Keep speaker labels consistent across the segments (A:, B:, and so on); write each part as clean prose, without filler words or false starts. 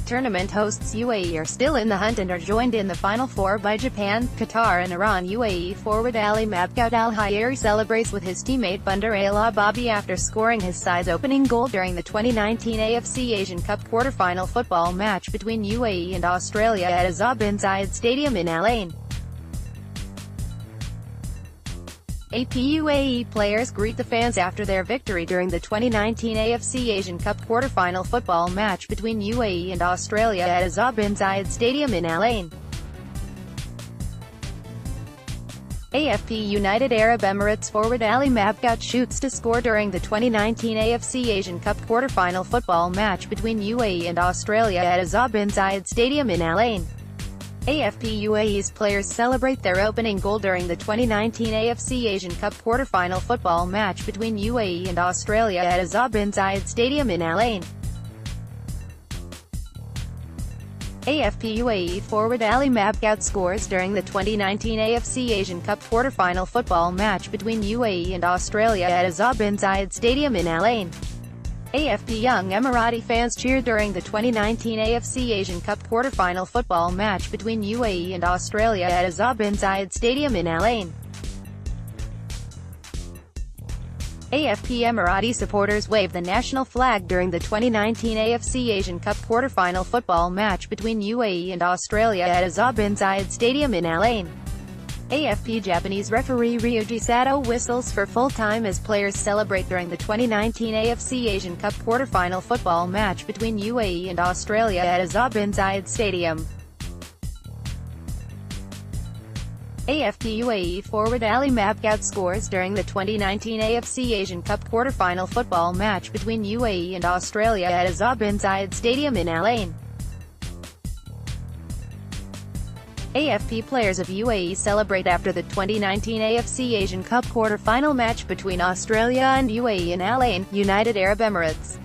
A: Tournament hosts UAE are still in the hunt and are joined in the Final Four by Japan. Qatar and Iran UAE forward Ali Mabkhout al Hajeri celebrates with his teammate Bandar al Ahbabi after scoring his side's opening goal during the 2019 AFC Asian Cup quarter-final football match between UAE and Australia at Hazaa bin Zayed Stadium in Al-Ain. UAE players greet the fans after their victory during the 2019 AFC Asian Cup quarter-final football match between UAE and Australia at Hazaa bin Zayed Stadium in Al-Ain. AFC United Arab Emirates forward Ali Mabkhout shoots to score during the 2019 AFC Asian Cup quarter-final football match between UAE and Australia at Hazaa bin Zayed Stadium in Al-Ain. AFC UAE's players celebrate their opening goal during the 2019 AFC Asian Cup quarter-final football match between UAE and Australia at Hazaa bin Zayed Stadium in Al-Ain. AFC UAE forward Ali Mabkhout scores during the 2019 AFC Asian Cup quarter-final football match between UAE and Australia at Hazaa bin Zayed Stadium in Al-Ain. AFC young Emirati fans cheer during the 2019 AFC Asian Cup quarter-final football match between UAE and Australia at Hazaa bin Zayed Stadium in Al-Ain. AFC Emirati supporters wave the national flag during the 2019 AFC Asian Cup quarter-final football match between UAE and Australia at Hazaa bin Zayed Stadium in Al-Ain. AFC Japanese referee Ryuji Sato whistles for full time as players celebrate during the 2019 AFC Asian Cup quarter-final football match between UAE and Australia at Hazaa bin Zayed Stadium. AFC UAE forward Ali Mabkhout scores during the 2019 AFC Asian Cup quarter-final football match between UAE and Australia at Hazaa bin Zayed Stadium in Al-Ain. AFC players of UAE celebrate after the 2019 AFC Asian Cup quarter-final match between Australia and UAE in Al-Ain, United Arab Emirates.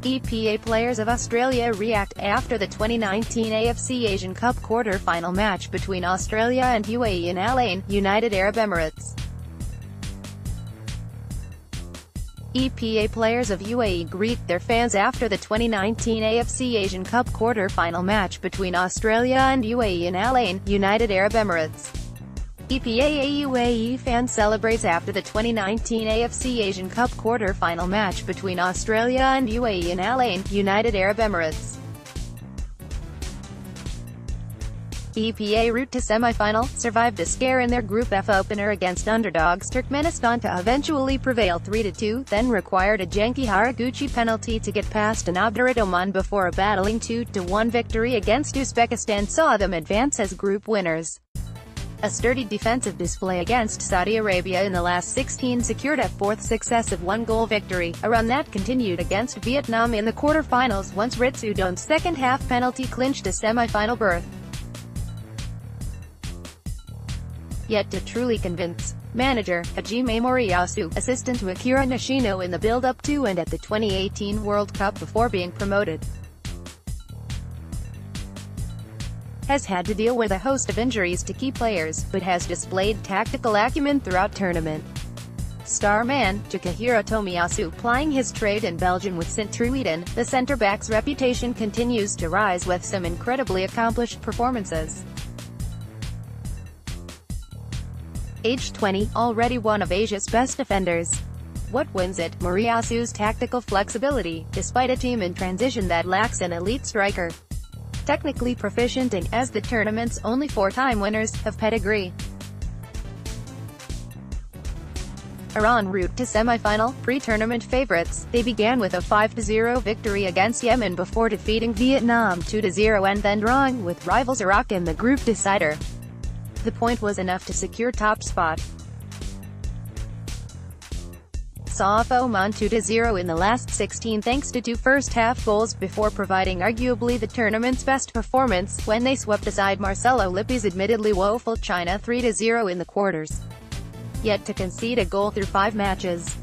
A: EPA players of Australia react after the 2019 AFC Asian Cup quarter-final match between Australia and UAE in Al-Ain, United Arab Emirates. EPA players of UAE greet their fans after the 2019 AFC Asian Cup quarter-final match between Australia and UAE in Al-Ain, United Arab Emirates. EPA UAE fan celebrates after the 2019 AFC Asian Cup quarter-final match between Australia and UAE in Al-Ain, United Arab Emirates. EPA route to semi-final, survived a scare in their Group F opener against underdogs Turkmenistan to eventually prevail 3-2, then required a Cengiz Haraguchi penalty to get past an obdurate Oman before a battling 2-1 victory against Uzbekistan saw them advance as group winners. A sturdy defensive display against Saudi Arabia in the last 16 secured a fourth successive one-goal victory, a run that continued against Vietnam in the quarter-finals once Ritsudone's second-half penalty clinched a semi-final berth. Yet to truly convince manager Hajime Moriyasu, assistant to Akira Nishino in the build-up to and at the 2018 World Cup before being promoted, has had to deal with a host of injuries to key players, but has displayed tactical acumen throughout tournament. Star man Takahiro Tomiyasu plying his trade in Belgium with Sint-Truiden, the centre-back's reputation continues to rise with some incredibly accomplished performances. Aged 20, already one of Asia's best defenders. What wins it? Moriyasu's tactical flexibility, despite a team in transition that lacks an elite striker. Technically proficient and, as the tournament's only four-time winners, have pedigree. Iran route to semi-final, pre-tournament favorites. They began with a 5-0 victory against Yemen before defeating Vietnam 2-0 and then drawing with rivals Iraq in the group decider. The point was enough to secure top spot. Saw off Oman 2-0 in the last 16 thanks to two first-half goals before providing arguably the tournament's best performance, when they swept aside Marcelo Lippi's admittedly woeful China 3-0 in the quarters. Yet to concede a goal through 5 matches.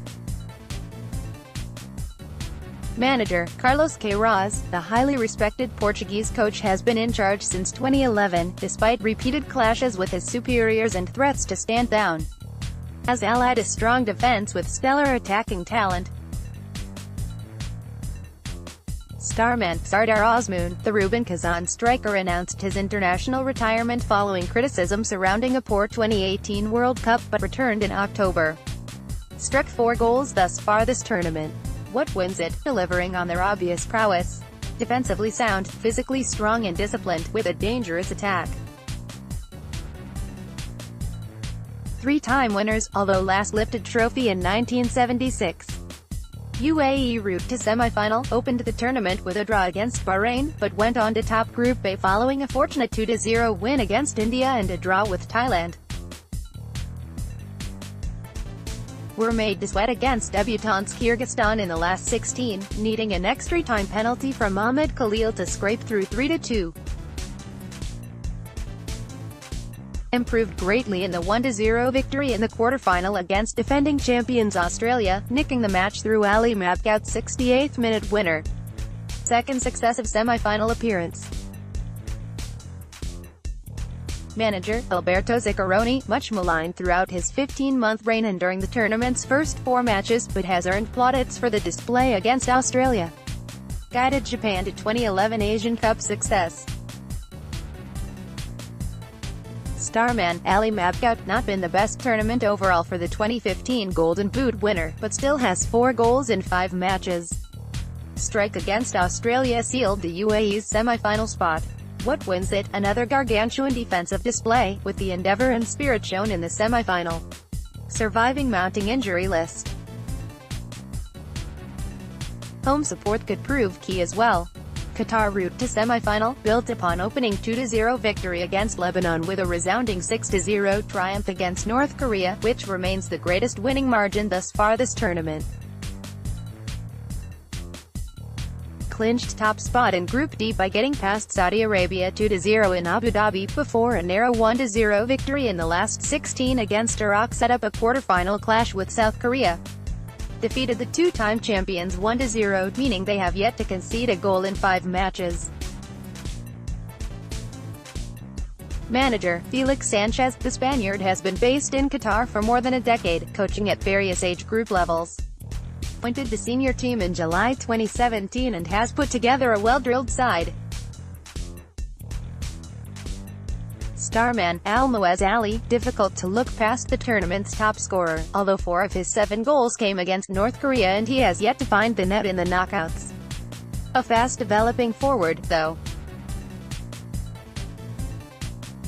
A: Manager Carlos Queiroz, the highly respected Portuguese coach, has been in charge since 2011, despite repeated clashes with his superiors and threats to stand down. Has allied a strong defense with stellar attacking talent. Starman Sardar Azmoun, the Rubin Kazan striker, announced his international retirement following criticism surrounding a poor 2018 World Cup, but returned in October. Struck 4 goals thus far this tournament. What wins it? Delivering on their obvious prowess. Defensively sound, physically strong and disciplined, with a dangerous attack. 3-time winners, although last lifted trophy in 1976. UAE route to semi-final, opened the tournament with a draw against Bahrain, but went on to top Group A following a fortunate 2-0 win against India and a draw with Thailand. Were made to sweat against debutants Kyrgyzstan in the last 16, needing an extra-time penalty from Ahmed Khalil to scrape through 3-2. Improved greatly in the 1-0 victory in the quarter-final against defending champions Australia, nicking the match through Ali Mabkhout's 68th-minute winner. Second successive semi-final appearance. Manager, Alberto Zaccheroni, much maligned throughout his 15-month reign and during the tournament's first 4 matches, but has earned plaudits for the display against Australia. Guided Japan to 2011 Asian Cup success. Starman, Ali Mabkhout, not been the best tournament overall for the 2015 Golden Boot winner, but still has 4 goals in 5 matches. Strike against Australia sealed the UAE's semi-final spot. What wins it? Another gargantuan defensive display, with the endeavour and spirit shown in the semi-final. Surviving mounting injury list. Home support could prove key as well. Qatar route to semi-final, built upon opening 2-0 victory against Lebanon with a resounding 6-0 triumph against North Korea, which remains the greatest winning margin thus far this tournament. Clinched top spot in Group D by getting past Saudi Arabia 2-0 in Abu Dhabi, before a narrow 1-0 victory in the last 16 against Iraq set up a quarter-final clash with South Korea. Defeated the 2-time champions 1-0, meaning they have yet to concede a goal in 5 matches. Manager, Felix Sanchez, the Spaniard has been based in Qatar for more than a decade, coaching at various age group levels. Appointed to senior team in July 2017 and has put together a well-drilled side. Starman, Almoez Ali, difficult to look past the tournament's top scorer, although 4 of his 7 goals came against North Korea and he has yet to find the net in the knockouts. A fast-developing forward, though.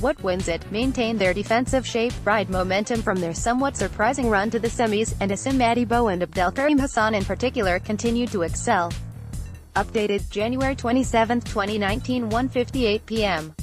A: What wins it? Maintain their defensive shape, ride momentum from their somewhat surprising run to the semis, and Asim Madibo and Abdelkarim Hassan in particular continue to excel. Updated January 27, 2019, 1:58 p.m.